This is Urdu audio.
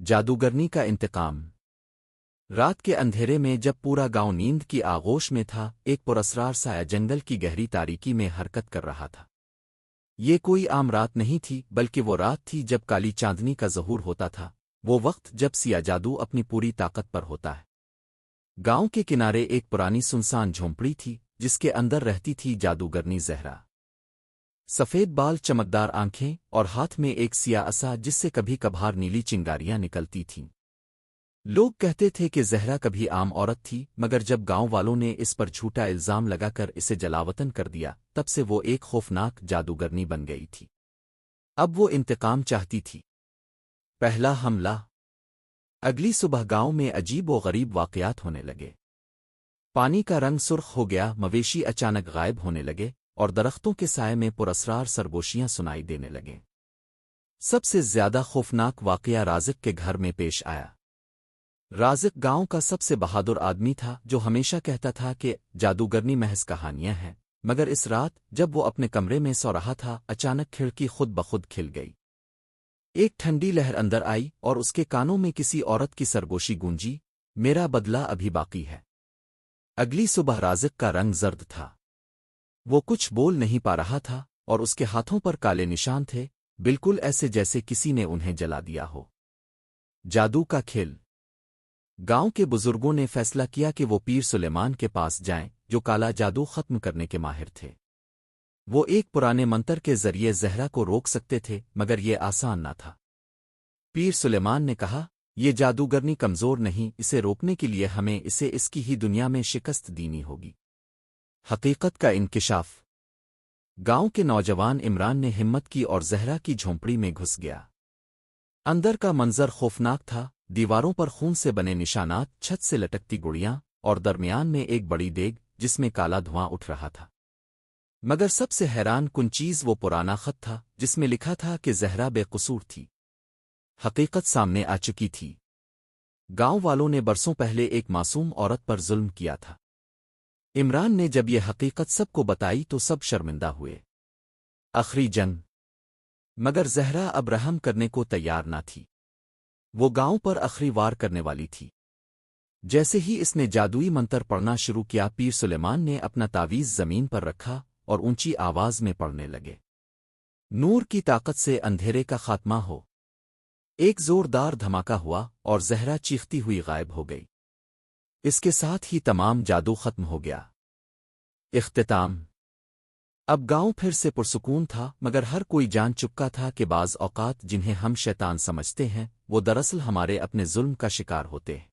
جادوگرنی کا انتقام۔ رات کے اندھیرے میں جب پورا گاؤں نیند کی آغوش میں تھا، ایک پراسرار سایہ جنگل کی گہری تاریکی میں حرکت کر رہا تھا۔ یہ کوئی عام رات نہیں تھی، بلکہ وہ رات تھی جب کالی چاندنی کا ظہور ہوتا تھا، وہ وقت جب سیاہ جادو اپنی پوری طاقت پر ہوتا ہے۔ گاؤں کے کنارے ایک پرانی سنسان جھونپڑی تھی، جس کے اندر رہتی تھی جادوگرنی زہرا۔ سفید بال، چمکدار آنکھیں اور ہاتھ میں ایک سیاہ عصا جس سے کبھی کبھار نیلی چنگاریاں نکلتی تھیں۔ لوگ کہتے تھے کہ زہرا کبھی عام عورت تھی، مگر جب گاؤں والوں نے اس پر جھوٹا الزام لگا کر اسے جلاوطن کر دیا، تب سے وہ ایک خوفناک جادوگرنی بن گئی تھی۔ اب وہ انتقام چاہتی تھی۔ پہلا حملہ۔ اگلی صبح گاؤں میں عجیب و غریب واقعات ہونے لگے۔ پانی کا رنگ سرخ ہو گیا، مویشی اچانک غائب ہونے لگے، اور درختوں کے سائے میں پراسرار سرگوشیاں سنائی دینے لگیں۔ سب سے زیادہ خوفناک واقعہ رازق کے گھر میں پیش آیا۔ رازق گاؤں کا سب سے بہادر آدمی تھا، جو ہمیشہ کہتا تھا کہ جادوگرنی محض کہانیاں ہیں، مگر اس رات جب وہ اپنے کمرے میں سو رہا تھا، اچانک کھڑکی خود بخود کھل گئی۔ ایک ٹھنڈی لہر اندر آئی اور اس کے کانوں میں کسی عورت کی سرگوشی گونجی، میرا بدلہ ابھی باقی ہے۔ اگلی صبح رازق کا رنگ زرد تھا۔ وہ کچھ بول نہیں پا رہا تھا، اور اس کے ہاتھوں پر کالے نشان تھے، بالکل ایسے جیسے کسی نے انہیں جلا دیا ہو۔ جادو کا کھیل۔ گاؤں کے بزرگوں نے فیصلہ کیا کہ وہ پیر سلیمان کے پاس جائیں، جو کالا جادو ختم کرنے کے ماہر تھے۔ وہ ایک پرانے منتر کے ذریعے زہرا کو روک سکتے تھے، مگر یہ آسان نہ تھا۔ پیر سلیمان نے کہا، یہ جادوگرنی کمزور نہیں، اسے روکنے کے لیے ہمیں اسے اس کی ہی دنیا میں شکست دینی ہوگی۔ حقیقت کا انکشاف۔ گاؤں کے نوجوان عمران نے ہمت کی اور زہرا کی جھونپڑی میں گھس گیا۔ اندر کا منظر خوفناک تھا، دیواروں پر خون سے بنے نشانات، چھت سے لٹکتی گڑیاں، اور درمیان میں ایک بڑی دیگ جس میں کالا دھواں اٹھ رہا تھا۔ مگر سب سے حیران کن چیز وہ پرانا خط تھا، جس میں لکھا تھا کہ زہرا بے قصور تھی۔ حقیقت سامنے آ چکی تھی۔ گاؤں والوں نے برسوں پہلے ایک معصوم عورت پر ظلم کیا تھا۔ عمران نے جب یہ حقیقت سب کو بتائی تو سب شرمندہ ہوئے۔ آخری جنگ۔ مگر زہرا اب رحم کرنے کو تیار نہ تھی۔ وہ گاؤں پر آخری وار کرنے والی تھی۔ جیسے ہی اس نے جادوئی منتر پڑھنا شروع کیا، پیر سلیمان نے اپنا تعویذ زمین پر رکھا اور اونچی آواز میں پڑھنے لگے، نور کی طاقت سے اندھیرے کا خاتمہ ہو۔ ایک زوردار دھماکہ ہوا اور زہرا چیختی ہوئی غائب ہو گئی۔ اس کے ساتھ ہی تمام جادو ختم ہو گیا۔ اختتام۔ اب گاؤں پھر سے پرسکون تھا، مگر ہر کوئی جان چکا تھا کہ بعض اوقات جنہیں ہم شیطان سمجھتے ہیں، وہ دراصل ہمارے اپنے ظلم کا شکار ہوتے ہیں۔